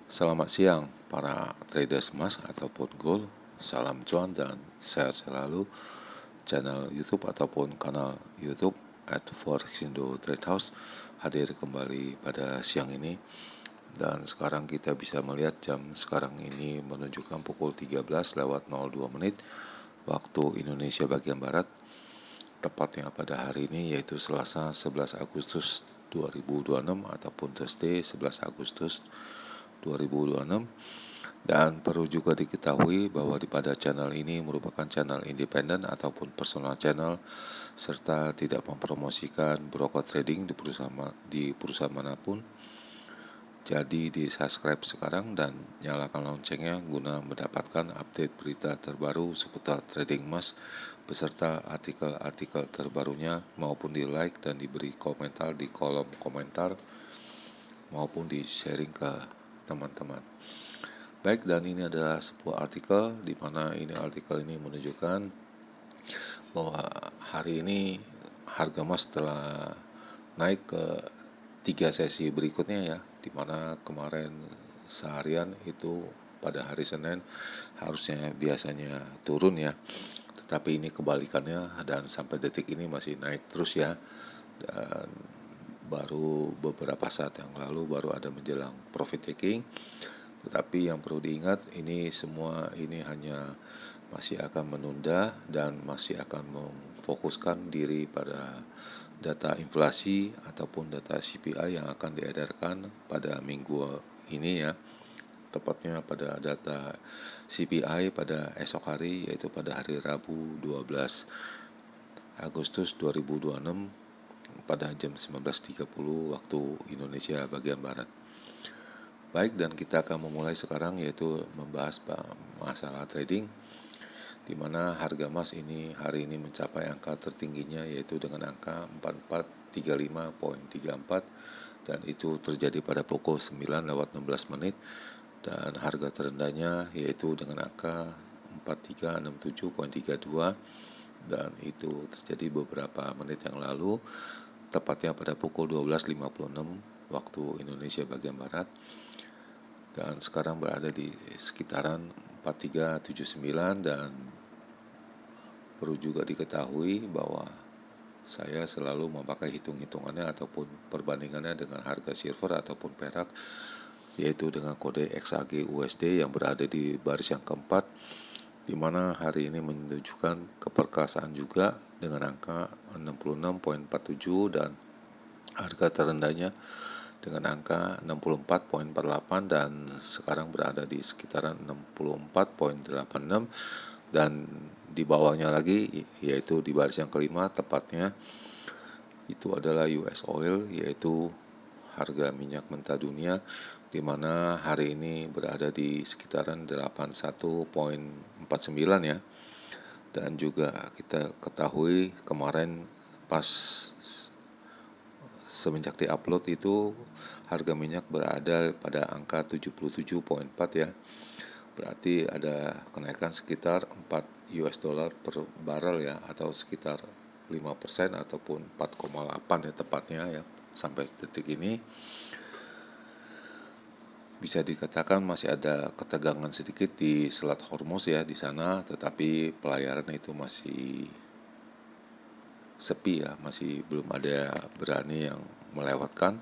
Selamat siang para traders emas ataupun gold. Salam cuan dan sehat selalu. Channel YouTube ataupun kanal YouTube @forexindo Trade House hadir kembali pada siang ini. Dan sekarang kita bisa melihat jam sekarang ini menunjukkan pukul 13:02 waktu Indonesia bagian Barat. Tepatnya pada hari ini yaitu Selasa 11 Agustus 2026 ataupun Thursday 11 Agustus 2026. Dan perlu juga diketahui bahwa pada channel ini merupakan channel independen ataupun personal channel serta tidak mempromosikan broker trading di perusahaan manapun. Jadi di subscribe sekarang dan nyalakan loncengnya guna mendapatkan update berita terbaru seputar trading emas beserta artikel-artikel terbarunya maupun di like dan diberi komentar di kolom komentar maupun di sharing ke teman-teman. Baik, dan ini adalah sebuah artikel di mana artikel ini menunjukkan bahwa hari ini harga emas telah naik ke 3 sesi berikutnya ya, di mana kemarin seharian itu pada hari Senin harusnya biasanya turun ya, tetapi ini kebalikannya dan sampai detik ini masih naik terus ya. Dan baru beberapa saat yang lalu baru ada menjelang profit taking. Tetapi yang perlu diingat ini semua ini hanya masih akan menunda dan masih akan memfokuskan diri pada data inflasi ataupun data CPI yang akan diedarkan pada minggu ini ya. Tepatnya pada data CPI pada esok hari yaitu pada hari Rabu 12 Agustus 2026 pada jam 19.30 waktu Indonesia bagian Barat. Baik, dan kita akan memulai sekarang yaitu membahas masalah trading, di mana harga emas ini hari ini mencapai angka tertingginya yaitu dengan angka 4435.34 dan itu terjadi pada pukul 9:16 dan harga terendahnya yaitu dengan angka 4367.32 dan itu terjadi beberapa menit yang lalu tepatnya pada pukul 12:56 waktu Indonesia bagian Barat. Dan sekarang berada di sekitaran 4379 dan perlu juga diketahui bahwa saya selalu memakai hitung-hitungannya ataupun perbandingannya dengan harga silver ataupun perak yaitu dengan kode XAG USD yang berada di baris yang keempat, di mana hari ini menunjukkan keperkasaan juga dengan angka 66.47 dan harga terendahnya dengan angka 64.48 dan sekarang berada di sekitaran 64.86 dan di bawahnya lagi yaitu di baris yang kelima tepatnya itu adalah US oil yaitu harga minyak mentah dunia di mana hari ini berada di sekitaran 81.49 ya. Dan juga kita ketahui kemarin pas semenjak diupload itu harga minyak berada pada angka 77.4 ya. Berarti ada kenaikan sekitar 4 US dollar per barrel ya, atau sekitar 5% ataupun 4,8 ya tepatnya ya sampai detik ini. Bisa dikatakan masih ada ketegangan sedikit di Selat Hormuz ya di sana, tetapi pelayaran itu masih sepi ya, masih belum ada berani yang melewatkan.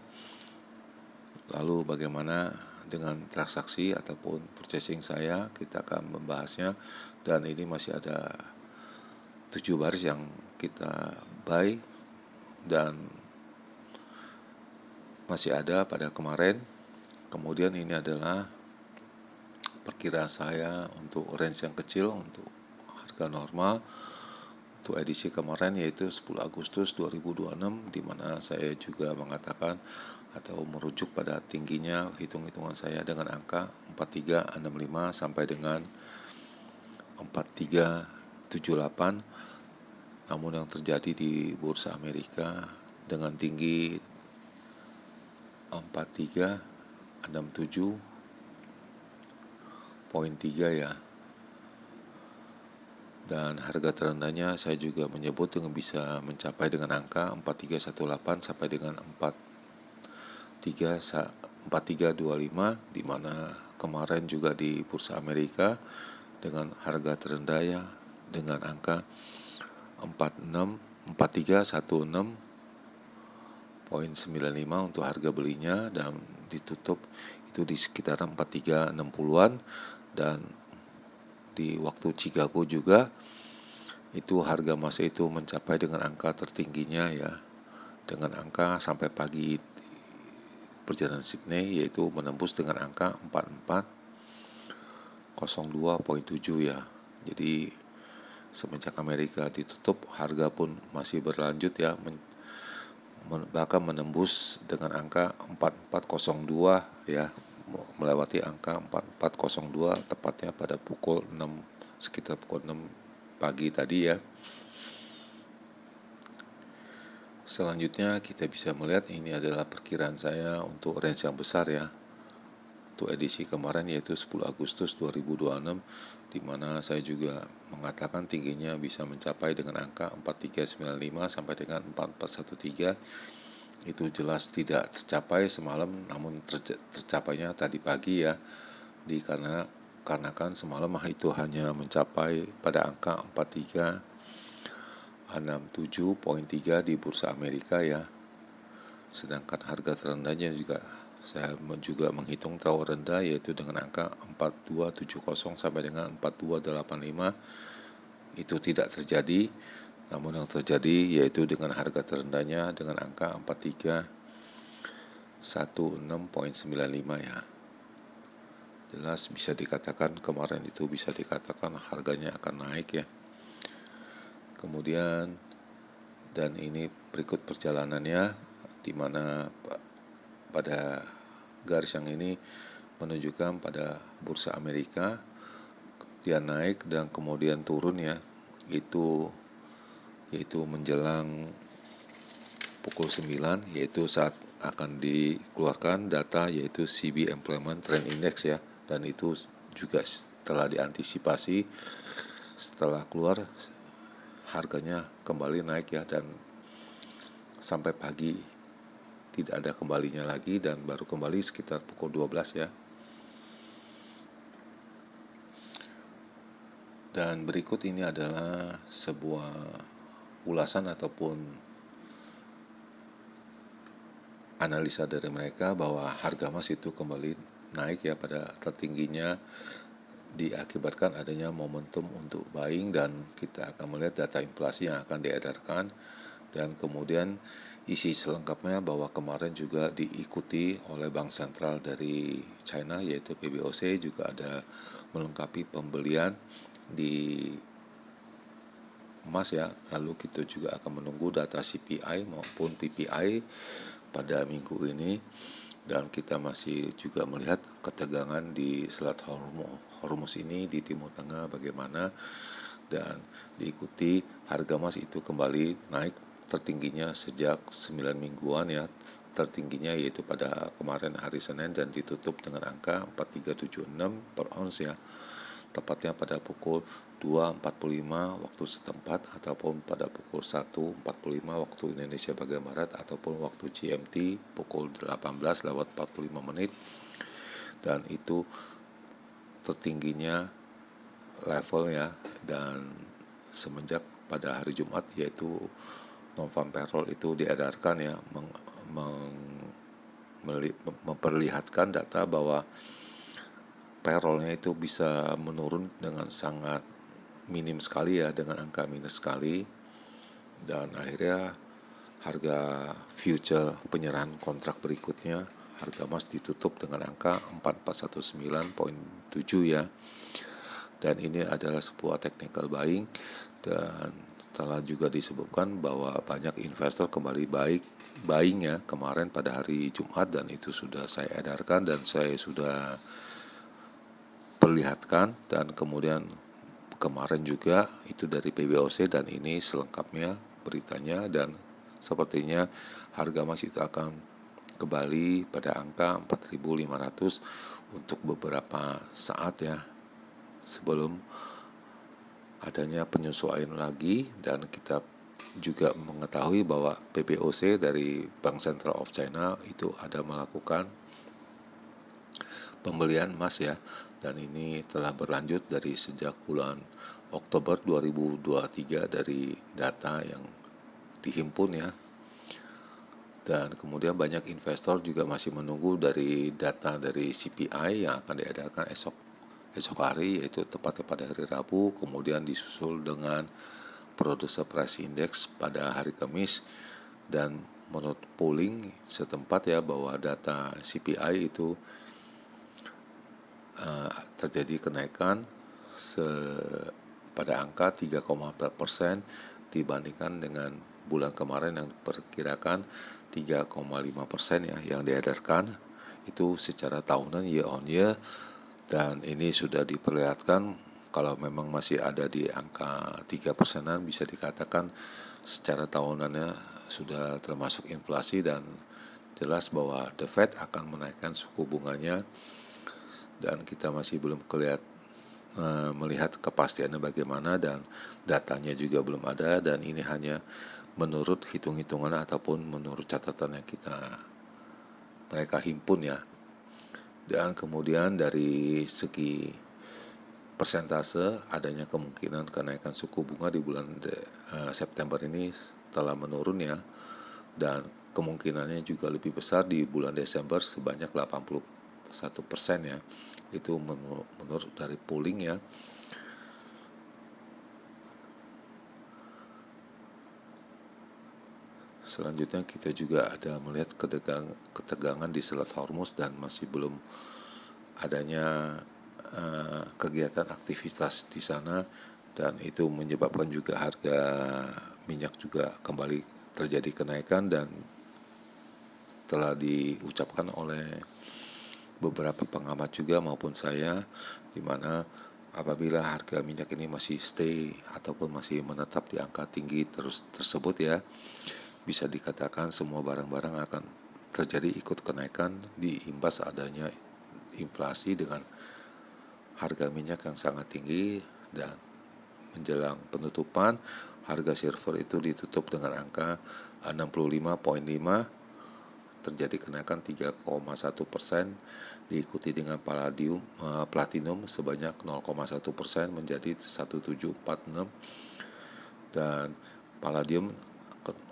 Lalu bagaimana dengan transaksi ataupun purchasing saya, kita akan membahasnya. Dan ini masih ada 7 baris yang kita buy dan masih ada pada kemarin. Kemudian ini adalah perkiraan saya untuk range yang kecil untuk harga normal untuk edisi kemarin yaitu 10 Agustus 2026, di mana saya juga mengatakan atau merujuk pada tingginya hitung-hitungan saya dengan angka 4365 sampai dengan 4378. Namun yang terjadi di bursa Amerika dengan tinggi 4367.3 ya. Dan harga terendahnya saya juga menyebut dengan bisa mencapai dengan angka 4318 sampai dengan 4325, di mana kemarin juga di Bursa Amerika dengan harga terendah ya, dengan angka 4316.95 untuk harga belinya, dan ditutup itu di sekitar 4360-an. Dan di waktu Chicago juga itu harga emas itu mencapai dengan angka tertingginya ya, dengan angka sampai pagi perjalanan Sydney yaitu menembus dengan angka 4402.7 ya. Jadi semenjak Amerika ditutup, harga pun masih berlanjut ya, bahkan menembus dengan angka 4402 ya, melewati angka 4402 tepatnya pada pukul 6, sekitar pukul 6 pagi tadi ya. Selanjutnya kita bisa melihat ini adalah perkiraan saya untuk range yang besar ya, untuk edisi kemarin yaitu 10 Agustus 2026, di mana saya juga mengatakan tingginya bisa mencapai dengan angka 4395 sampai dengan 4413. Itu jelas tidak tercapai semalam, namun tercapainya tadi pagi ya, karena kan semalam itu hanya mencapai pada angka 4367.3 di Bursa Amerika ya. Sedangkan harga terendahnya juga saya juga menghitung terlalu rendah, yaitu dengan angka 4270 sampai dengan 4285. Itu tidak terjadi, namun yang terjadi yaitu dengan harga terendahnya dengan angka 4316.95 ya. Jelas bisa dikatakan kemarin itu bisa dikatakan harganya akan naik ya. Kemudian, dan ini berikut perjalanannya, di mana pada garis yang ini menunjukkan pada Bursa Amerika dia naik dan kemudian turun ya, yaitu menjelang pukul 9, yaitu saat akan dikeluarkan data yaitu CB Employment Trend Index ya, dan itu juga setelah diantisipasi, setelah keluar harganya kembali naik ya, dan sampai pagi tidak ada kembalinya lagi, dan baru kembali sekitar pukul 12 ya. Dan berikut ini adalah sebuah ulasan ataupun analisa dari mereka bahwa harga emas itu kembali naik ya pada tertingginya, diakibatkan adanya momentum untuk buying, dan kita akan melihat data inflasi yang akan diedarkan. Dan kemudian isi selengkapnya bahwa kemarin juga diikuti oleh Bank Sentral dari China yaitu PBOC juga ada melengkapi pembelian di emas ya. Lalu kita juga akan menunggu data CPI maupun PPI pada minggu ini, dan kita masih juga melihat ketegangan di Selat Hormuz ini di Timur Tengah bagaimana, dan diikuti harga emas itu kembali naik tertingginya sejak 9 mingguan ya, tertingginya yaitu pada kemarin hari Senin, dan ditutup dengan angka 4376 per ons ya, tepatnya pada pukul 2.45 waktu setempat ataupun pada pukul 1.45 waktu Indonesia bagian Barat ataupun waktu GMT pukul 18:45. Dan itu tertingginya level ya, dan semenjak pada hari Jumat yaitu non-farm payroll itu diedarkan ya, memperlihatkan data bahwa payrollnya itu bisa menurun dengan sangat minim sekali ya, dengan angka minus sekali, dan akhirnya harga future penyerahan kontrak berikutnya harga emas ditutup dengan angka 4419.7 ya, dan ini adalah sebuah technical buying, dan telah juga disebutkan bahwa banyak investor kembali buying ya kemarin pada hari Jumat, dan itu sudah saya edarkan dan saya sudah perlihatkan, dan kemudian kemarin juga itu dari PBOC, dan ini selengkapnya beritanya, dan sepertinya harga emas itu akan kembali pada angka 4.500 untuk beberapa saat ya, sebelum adanya penyesuaian lagi, dan kita juga mengetahui bahwa PBOC dari Bank Central of China itu ada melakukan pembelian emas ya, dan ini telah berlanjut dari sejak bulan Oktober 2023 dari data yang dihimpun ya. Dan kemudian banyak investor juga masih menunggu dari data dari CPI yang akan diedarkan esok hari, yaitu tepatnya pada hari Rabu, kemudian disusul dengan Producer Price Index pada hari Kamis. Dan menurut polling setempat ya, bahwa data CPI itu terjadi kenaikan pada angka 3,4% dibandingkan dengan bulan kemarin yang diperkirakan 3,5% ya, yang diedarkan itu secara tahunan year on year. Dan ini sudah diperlihatkan kalau memang masih ada di angka 3%-an, bisa dikatakan secara tahunannya sudah termasuk inflasi, dan jelas bahwa The Fed akan menaikkan suku bunganya, dan kita masih belum melihat kepastiannya bagaimana, dan datanya juga belum ada, dan ini hanya menurut hitung-hitungan ataupun menurut catatan yang mereka himpun ya. Dan kemudian dari segi persentase adanya kemungkinan kenaikan suku bunga di bulan September ini telah menurun ya, dan kemungkinannya juga lebih besar di bulan Desember sebanyak 81% ya, itu menurut dari polling ya. Selanjutnya kita juga ada melihat ketegangan di Selat Hormuz, dan masih belum adanya kegiatan aktivitas di sana, dan itu menyebabkan juga harga minyak juga kembali terjadi kenaikan. Dan telah diucapkan oleh beberapa pengamat juga maupun saya, di mana apabila harga minyak ini masih stay ataupun masih menetap di angka tinggi tersebut ya, bisa dikatakan semua barang-barang akan terjadi ikut kenaikan diimbas adanya inflasi dengan harga minyak yang sangat tinggi. Dan menjelang penutupan, harga silver itu ditutup dengan angka 65,5, terjadi kenaikan 3,1%, diikuti dengan platinum sebanyak 0,1% menjadi 1746, dan palladium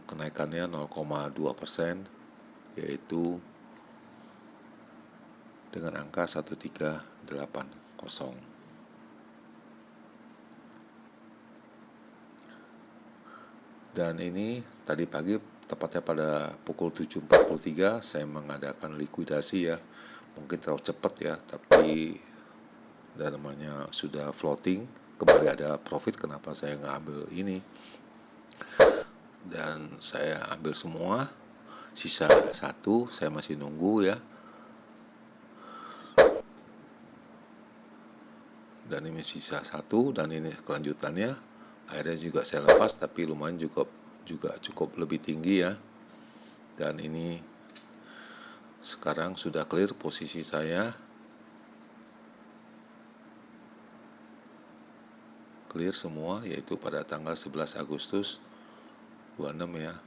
kenaikannya 0,2%, yaitu dengan angka 1380. Dan ini tadi pagi tepatnya pada pukul 7.43 saya mengadakan likuidasi ya. Mungkin terlalu cepat ya, tapi namanya sudah floating, kembali ada profit, kenapa saya nggak ambil ini. Dan saya ambil semua, sisa satu saya masih nunggu ya. Dan ini sisa satu, dan ini kelanjutannya. Akhirnya juga saya lepas, tapi lumayan juga cukup lebih tinggi ya. Dan ini sekarang sudah clear posisi saya. Clear semua, yaitu pada tanggal 11 Agustus 26 ya.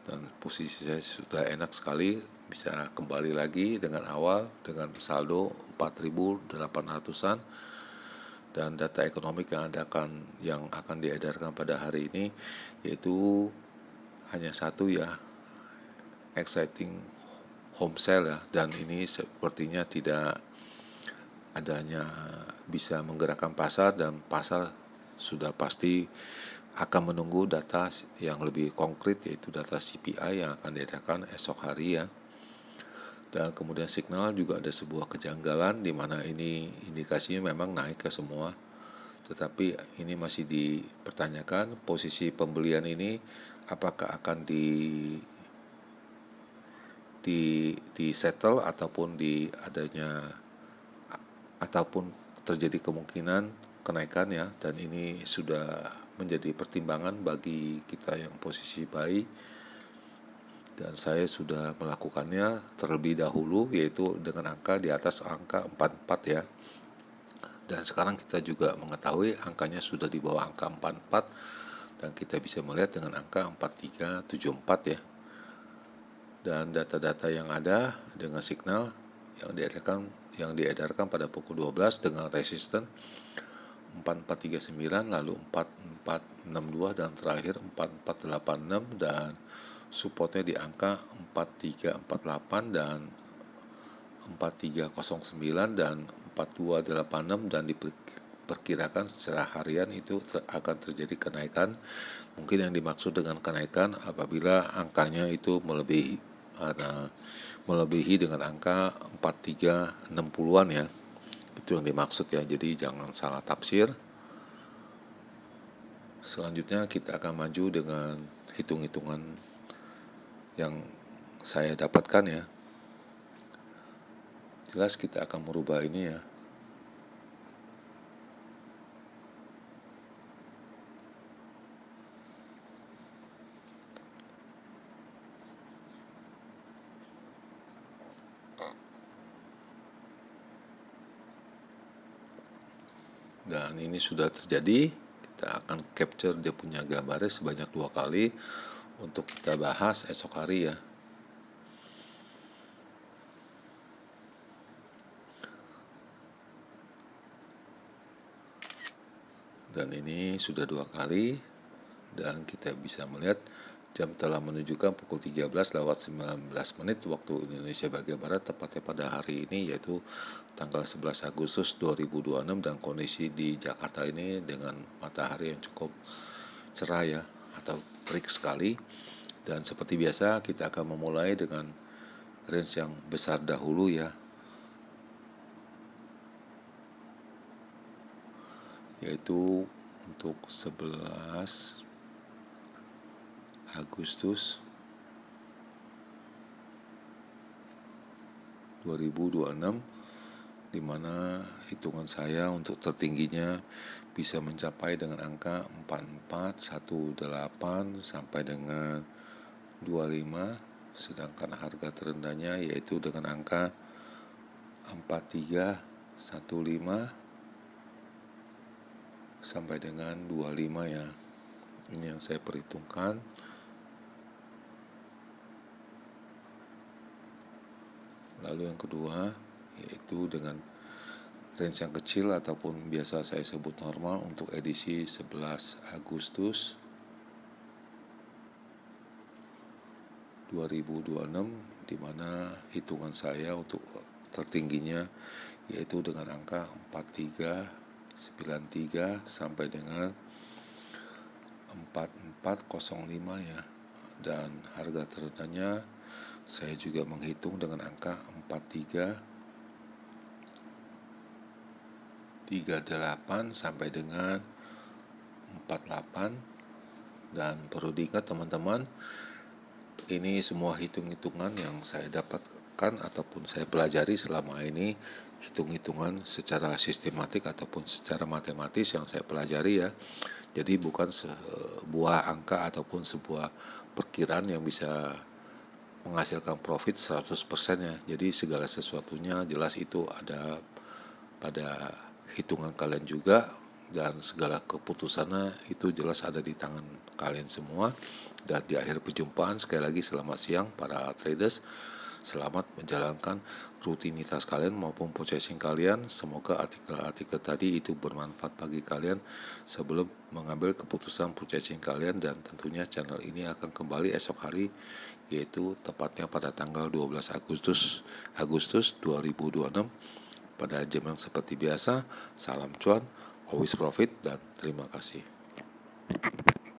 Dan posisi saya sudah enak sekali, bisa kembali lagi dengan awal dengan saldo 4.800-an. Dan data ekonomik yang akan diedarkan pada hari ini yaitu hanya satu ya, exciting home sale ya, dan ini sepertinya tidak adanya bisa menggerakkan pasar, dan pasar sudah pasti akan menunggu data yang lebih konkret, yaitu data CPI yang akan diedarkan esok hari ya. Dan kemudian signal juga ada sebuah kejanggalan, di mana ini indikasinya memang naik ke semua, tetapi ini masih dipertanyakan posisi pembelian ini apakah akan di settle ataupun ataupun terjadi kemungkinan kenaikan ya. Dan ini sudah menjadi pertimbangan bagi kita yang posisi buy, dan saya sudah melakukannya terlebih dahulu, yaitu dengan angka di atas angka 44 ya. Dan sekarang kita juga mengetahui angkanya sudah di bawah angka 44 dan kita bisa melihat dengan angka 4374 ya. Dan data-data yang ada dengan signal yang diedarkan pada pukul 12 dengan resisten 4439 lalu 4462 dan terakhir 4486 dan supportnya di angka 4348 dan 4309 dan 4286 dan diperkirakan secara harian itu akan terjadi kenaikan. Mungkin yang dimaksud dengan kenaikan apabila angkanya itu melebihi dengan angka 4360-an ya. Itu yang dimaksud ya. Jadi jangan salah tafsir. Selanjutnya kita akan maju dengan hitung-hitungan yang saya dapatkan ya. Jelas kita akan merubah ini ya. Dan ini sudah terjadi. Kita akan capture dia punya gambarnya sebanyak 2 kali untuk kita bahas esok hari ya. Dan ini sudah 2 kali dan kita bisa melihat jam telah menunjukkan pukul 13:19 waktu Indonesia bagian Barat, tepatnya pada hari ini yaitu tanggal 11 Agustus 2026 dan kondisi di Jakarta ini dengan matahari yang cukup cerah ya atau terik sekali. Dan seperti biasa kita akan memulai dengan range yang besar dahulu ya, yaitu untuk 11 Agustus 2026 di mana hitungan saya untuk tertingginya bisa mencapai dengan angka 4418 sampai dengan 25, sedangkan harga terendahnya yaitu dengan angka 4315 sampai dengan 25 ya. Ini yang saya perhitungkan. Lalu yang kedua yaitu dengan range yang kecil ataupun biasa saya sebut normal untuk edisi 11 Agustus 2026 di mana hitungan saya untuk tertingginya yaitu dengan angka 4393 sampai dengan 4405 ya. Dan harga terendahnya saya juga menghitung dengan angka 4338 sampai dengan 48. Dan perlu diingat teman-teman, ini semua hitung-hitungan yang saya dapatkan ataupun saya pelajari selama ini, hitung-hitungan secara sistematik ataupun secara matematis yang saya pelajari ya. Jadi bukan sebuah angka ataupun sebuah perkiraan yang bisa menghasilkan profit 100% ya. Jadi segala sesuatunya jelas itu ada pada hitungan kalian juga, dan segala keputusannya itu jelas ada di tangan kalian semua. Dan di akhir perjumpaan sekali lagi selamat siang para traders. Selamat menjalankan rutinitas kalian maupun processing kalian. Semoga artikel-artikel tadi itu bermanfaat bagi kalian sebelum mengambil keputusan processing kalian. Dan tentunya channel ini akan kembali esok hari, yaitu tepatnya pada tanggal 12 Agustus 2026 pada jam yang seperti biasa. Salam cuan, always profit, dan terima kasih.